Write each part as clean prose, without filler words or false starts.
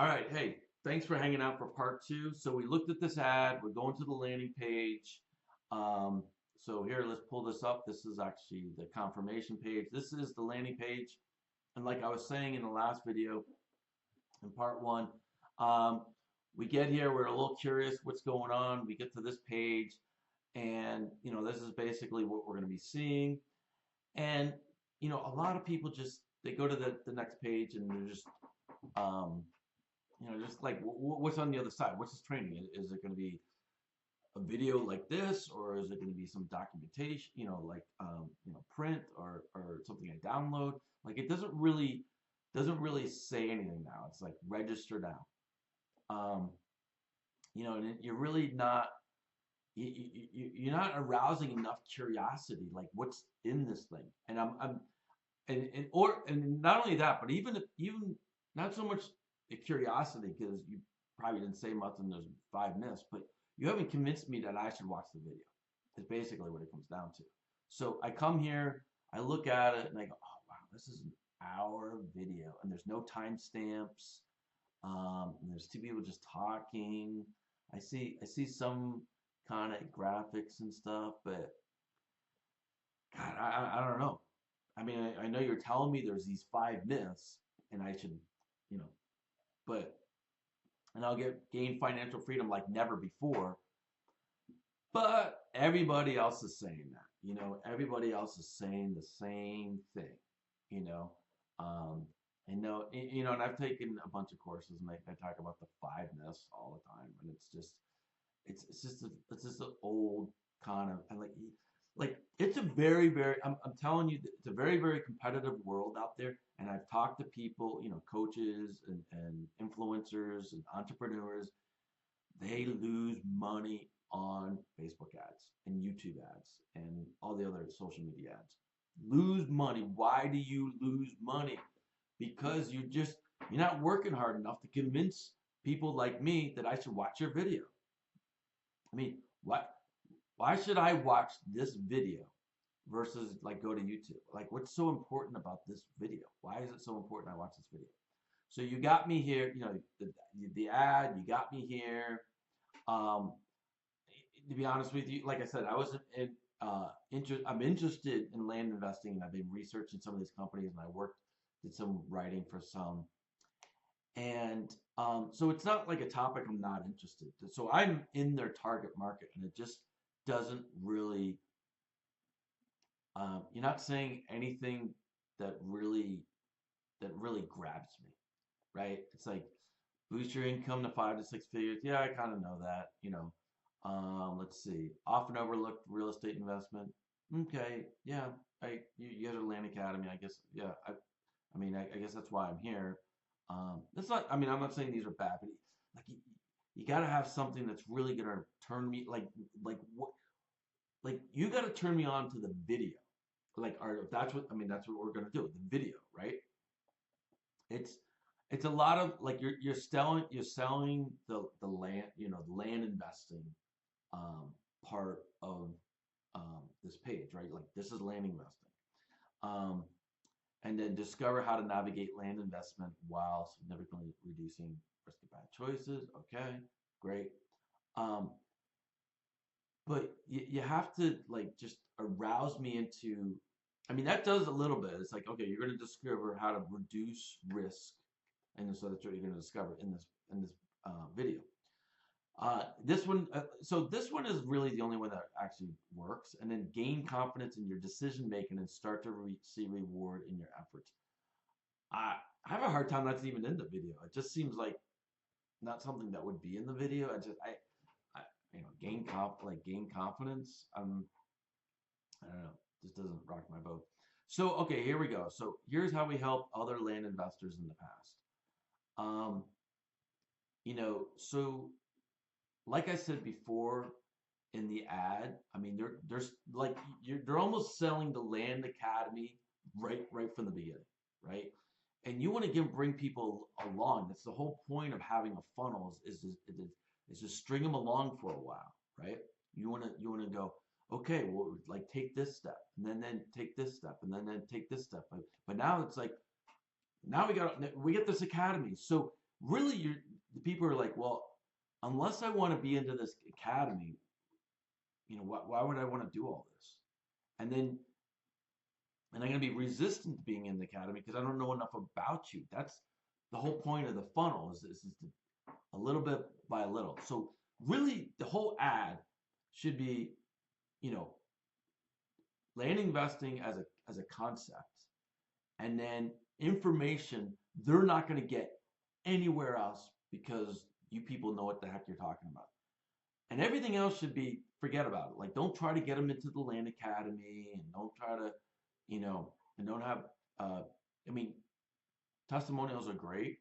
All right, hey, thanks for hanging out for part two. So we looked at this ad. We're going to the landing page. Um, so here, let's pull this up. This is actually the confirmation page. This is the landing page. And like I was saying in the last video, in part one, um, we get here. We're a little curious what's going on. We get to this page, and this is basically what we're going to be seeing. And a lot of people just they go to the next page and they're just um, just like what's on the other side? What's this training? Is it going to be a video like this, or is it going to be some documentation? Like print or something I download. Like it doesn't really say anything now. It's like register now. And you're really not you're not arousing enough curiosity. Like what's in this thing? And not only that, but even not so much the curiosity because you probably didn't say much and there's 5 minutes, but you haven't convinced me that I should watch the video. Is basically what it comes down to. So I come here, I look at it, and I go, "Oh wow, this is an hour video, and there's no timestamps. And there's two people just talking. I see some kind of graphics and stuff, but God, I don't know. I mean, I know you're telling me there's these 5 myths, and I should, you know, but and I'll gain financial freedom like never before. But everybody else is saying that. Everybody else is saying the same thing. You know, um, and I've taken a bunch of courses, and I talk about the 5 myths all the time, and it's just an old kind of and like it's a very I'm telling you it's a very competitive world out there, and I've talked to people, coaches and influencers and entrepreneurs. They lose money on Facebook ads and YouTube ads and all the other social media ads. Lose money. Why do you lose money? Because you're not working hard enough to convince people like me that I should watch your video. I mean, why should I watch this video versus like go to YouTube? Like, what's so important about this video? Why is it so important I watch this video? So you got me here, the ad, you got me here. Um, to be honest with you, like I said, I wasn't I'm interested in land investing, and I've been researching some of these companies, and did some writing for some. And so it's not like a topic I'm not interested in. So I'm in their target market, and it just doesn't really. You're not saying anything that really grabs me, right? It's like boost your income to 5 to 6 figures. Yeah, I kind of know that. Let's see. Often overlooked real estate investment. Okay, yeah. You guys are Land Academy, I guess. Yeah, I guess that's why I'm here. That's not. I mean, I'm not saying these are bad, but like you got to have something that's really gonna turn me like what like you got to turn me on to the video. Like, or if that's what I mean, that's what we're gonna do. The video, right? It's it's a lot of like you're selling the land, the land investing part of this page, right? Like this is land investing. Um, and then discover how to navigate land investment while significantly reducing risk of bad choices. Okay, great. Um, but you have to like just arouse me into. I mean, that does a little bit. It's like, okay, you're going to discover how to reduce risk, and so that's what you're going to discover in this video. So this one is really the only one that actually works, and then gain confidence in your decision making and start to see reward in your efforts. I have a hard time that's even in the video. It just seems like not something that would be in the video. I gain confidence. I don't know. Just doesn't rock my boat. So okay, here we go. So here's how we help other land investors in the past. Um, so like I said before in the ad, I mean there's like they're almost selling the Land Academy right from the beginning, right? And you want to bring people along. That's the whole point of having a funnel is to string them along for a while, right? You want to go, okay, well, like take this step, and then take this step, and then take this step. But now it's like now we get this academy. So really the people are like, well, unless I want to be into this academy, why would I want to do all this? And then and I'm going to be resistant to being in the academy because I don't know enough about you. That's the whole point of the funnel is to, a little bit by a little. So really, the whole ad should be, you know, land investing as a concept, and then information they're not going to get anywhere else because you people know what the heck you're talking about. And everything else should be forget about it. Like don't try to get them into the land academy, and don't try to, and don't have. I mean, testimonials are great.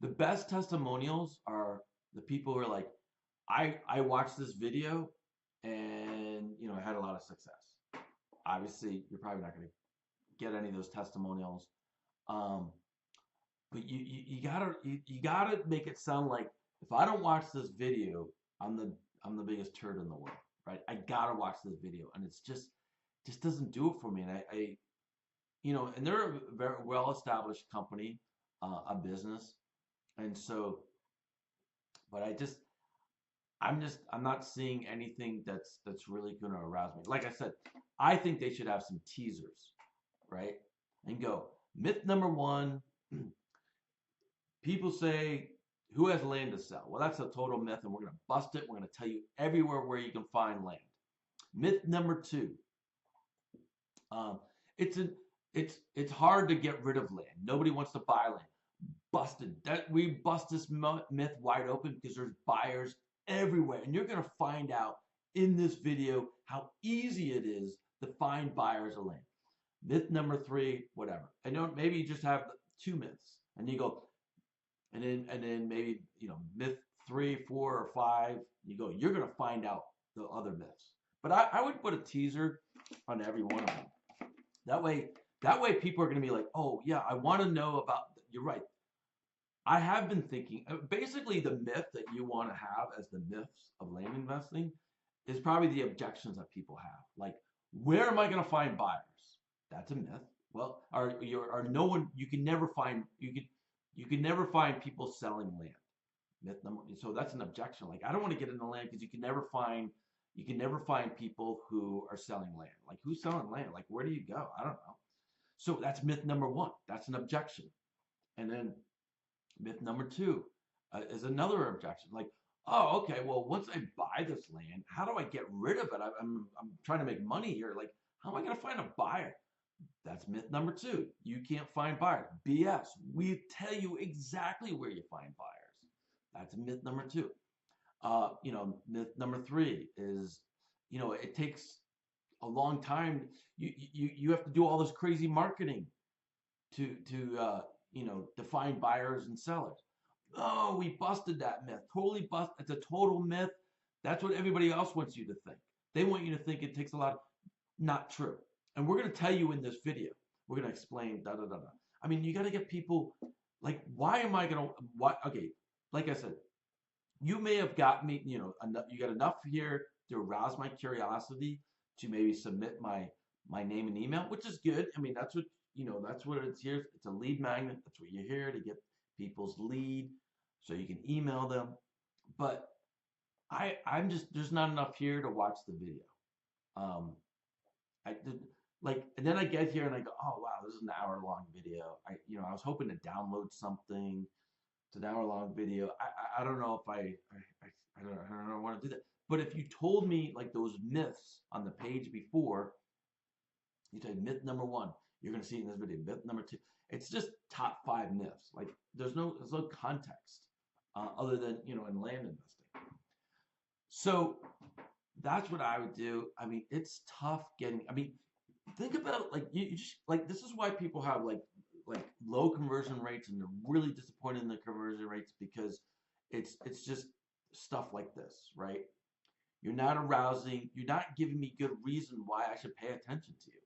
The best testimonials are the people who are like, I watched this video and I had a lot of success. Obviously, you're probably not going to get any of those testimonials. Um, but you gotta make it sound like if I don't watch this video, I'm the biggest turd in the world, right? I gotta watch this video, and it's just doesn't do it for me. And and they're a very well established company, a business, and so, but I'm not seeing anything that's really going to arouse me. Like I said, I think they should have some teasers, right? And go, myth number one, people say, who has land to sell? Well, that's a total myth, and we're going to bust it. We're going to tell you everywhere where you can find land. Myth number two, um, it's a, it's hard to get rid of land. Nobody wants to buy land. Busted. That we bust this myth wide open because there's buyers everywhere, and you're going to find out in this video how easy it is to find buyers of land. Myth number three, whatever. I know maybe you just have two myths, and you go, and then maybe myth three, four, or five. You go, you're going to find out the other myths. But I would put a teaser on every one of them. That way people are going to be like, oh yeah, I want to know about. You're right. I have been thinking, basically the myth that you want to have as the myths of land investing is probably the objections that people have. Like, where am I going to find buyers? That's a myth. Well, are no one, you can never find people selling land. Myth number, so that's an objection. Like, I don't want to get into land because you can never find people who are selling land. Like, who's selling land? Like, where do you go? I don't know. So that's myth number one. That's an objection. And then myth number two is another objection. Like, oh, okay, well, once I buy this land, how do I get rid of it? I'm trying to make money here. Like, how am I going to find a buyer? That's myth number two. You can't find buyers. BS. We tell you exactly where you find buyers. That's myth number two. Myth number three is, it takes a long time. You have to do all this crazy marketing to find buyers and sellers. Oh, we busted that myth. Totally bust. It's a total myth. That's what everybody else wants you to think. They want you to think it takes a lot. Not true. And we're going to tell you in this video. We're going to explain da da da da. I mean, you got to get people like, why am I going to? What? Okay, like I said, you may have got me. You got enough here to arouse my curiosity to maybe submit my name and email, which is good. I mean, that's what it's here. It's a lead magnet. That's what you're here to get people's lead, so you can email them. But I'm just there's not enough here to watch the video. Um, I did and then I get here and I go, oh wow, this is an hour-long video. I was hoping to download something. It's an hour-long video. I don't know if I don't want to do that. But if you told me like those myths on the page before, you said myth number one, you're going to see it in this video. Myth number two, it's just top five myths. Like there's no context other than in land investing. So that's what I would do. I mean, it's tough getting. I mean, think about like you just like this is why people have like low conversion rates and they're really disappointed in the conversion rates because it's just stuff like this, right? You're not arousing. You're not giving me good reason why I should pay attention to you.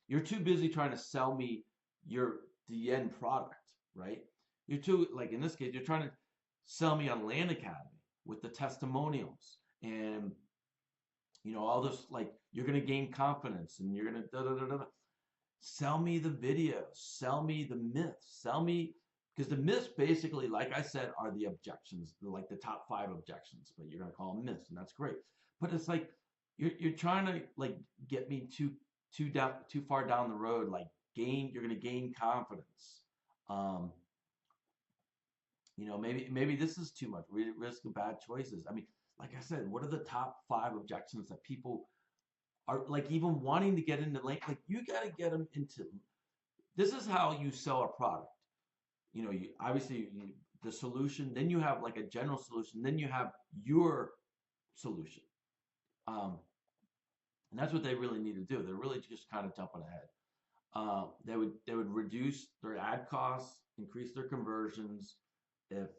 You're too busy trying to sell me the end product, right? You're too like in this case, you're trying to sell me on Land Academy with the testimonials and all this like you're gonna gain confidence and you're gonna da da da da. Sell me the videos, sell me the myths, sell me because the myths basically, like I said, are the objections, like the top 5 objections, but you're gonna call them myths, and that's great. But it's like you're trying to like get me too far down the road, like you're gonna gain confidence. Um, maybe this is too much. Risk of bad choices. I mean, like I said, what are the top 5 objections that people are like even wanting to get into lane? Like you got to get them into. This is how you sell a product. You obviously the solution, then you have like a general solution, then you have your solution. Um, and that's what they really need to do. They're really just kind of jumping ahead. They would reduce their ad costs, increase their conversions if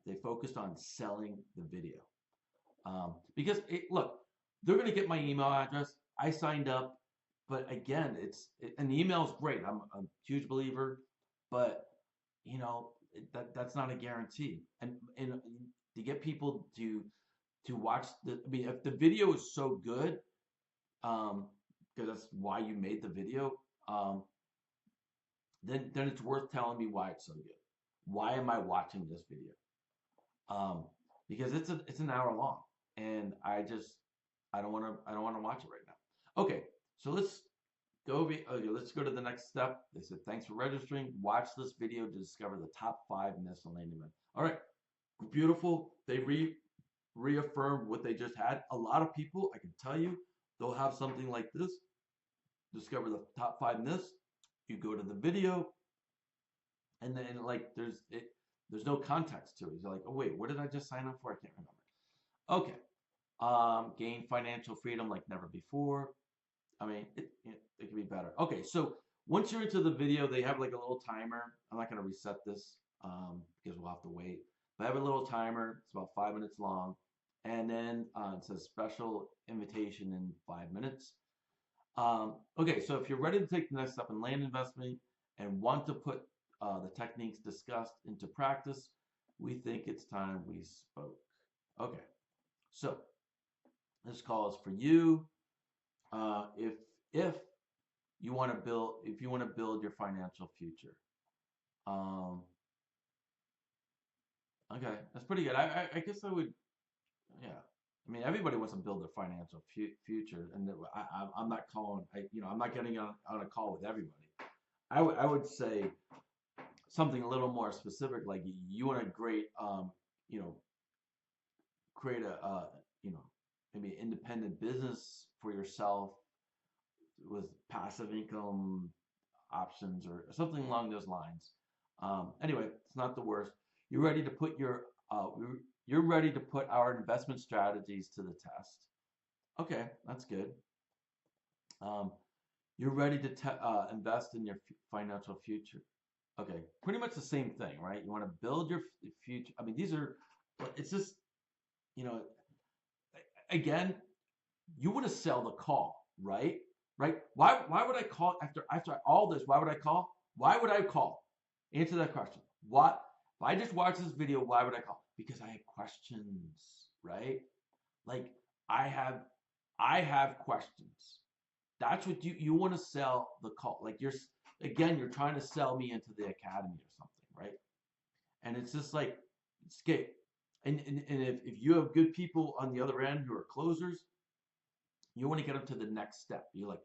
they focused on selling the video. Because look, they're going to get my email address. I signed up, but again, an email is great. I'm a huge believer, but that's not a guarantee. And to get people to watch I mean, if the video is so good, because that's why you made the video, um, then it's worth telling me why it's so good. Why am I watching this video? Um, because it's an hour long, and I don't want to watch it right now. Okay, so let's go to the next step. They said thanks for registering. Watch this video to discover the top 5 myths on landing event. All right, beautiful. They reaffirmed what they just had. A lot of people, I can tell you, they'll have something like this. Discover the top 5 myths. You go to the video, and then like there's no context to it. You're like, oh wait, what did I just sign up for? I can't remember. Okay. Gain financial freedom like never before. I mean, it can be better. Okay, so once you're into the video, they have like a little timer. I'm not gonna reset this because we'll have to wait. But I have a little timer. It's about 5 minutes long, and then it says special invitation in 5 minutes. Okay, so if you're ready to take the next step in land investment and want to put the techniques discussed into practice, we think it's time we spoke. Okay, so this call is for you. If you want to build your financial future. Um, okay, that's pretty good. I guess I would, yeah. I mean, everybody wants to build their financial future, and I'm not calling. I'm not getting on a call with everybody. I would say something a little more specific, like you want to you know, create maybe an independent business for yourself with passive income options or something along those lines. Anyway, it's not the worst. You're ready to put you're ready to put our investment strategies to the test. Okay, that's good. Um, you're ready to invest in your financial future. Okay, pretty much the same thing, right? You want to build your future. I mean, it's just, you know, again, you want to sell the call, right? Right? Why would I call after all this? Why would I call? Why would I call? Answer that question. What if I just watch this video? Why would I call? Because I have questions, right? Like I have I have questions. That's what you want to sell the call. Like you're trying to sell me into the academy or something, right? And it's just like escape. And if you have good people on the other end who are closers, you want to get them to the next step. You're like,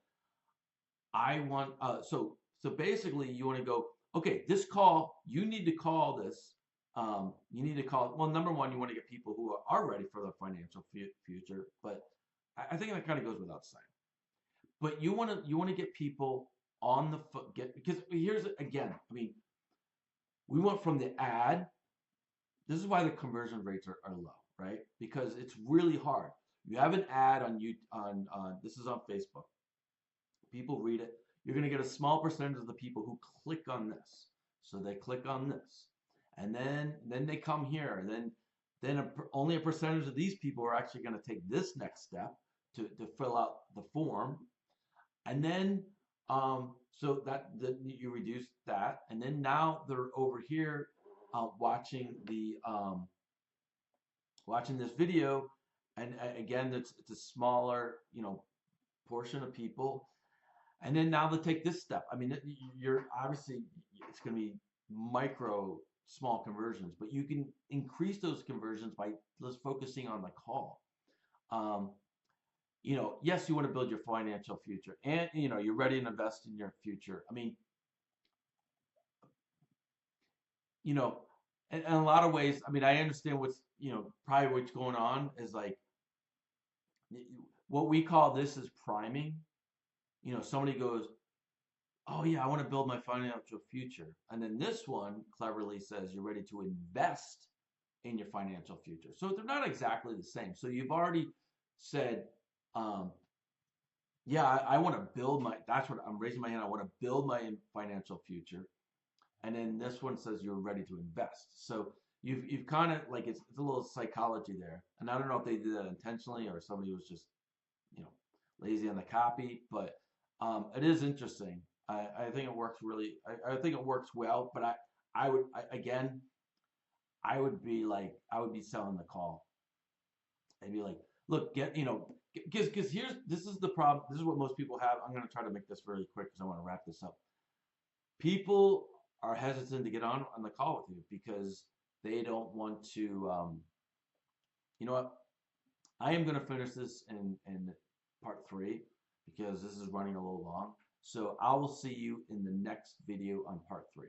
I want so basically you want to go, okay, this call, you need to call this. You need to call, well, number one, you want to get people who are ready for the financial future, but I think that kind of goes without saying. But you want to get people on the foot, because here's again, I mean, we went from the ad. This is why the conversion rates are low, right? Because it's really hard. You have an ad on you on this is on Facebook. People read it. You're going to get a small percentage of the people who click on this. So they click on this, and then they come here, and then only a percentage of these people are actually going to take this next step to fill out the form, and then so you reduce that, and then now they're over here watching watching this video, and again it's a smaller portion of people, and then now they take this step. I mean, you're obviously it's going to be micro small conversions, but you can increase those conversions by just focusing on the call. Um, yes, you want to build your financial future, and you're ready to invest in your future. I mean, you know, in a lot of ways, I mean, I understand probably what's going on is like what we call this is priming. Somebody goes, oh yeah, I want to build my financial future. And then this one cleverly says you're ready to invest in your financial future. So they're not exactly the same. So you've already said, um, yeah, I want to build that's what I'm raising my hand. I want to build my financial future. And then this one says you're ready to invest. So you've kind of like it's a little psychology there. And I don't know if they did that intentionally or somebody was just you know lazy on the copy, but it is interesting. I think it works really. I think it works well. But again, I would be selling the call. I'd be like, look, because this is the problem. This is what most people have. I'm going to try to make this really quick because I want to wrap this up. People are hesitant to get on the call with you because they don't want to. You know what? I am going to finish this in part three because this is running a little long. So I will see you in the next video on part three.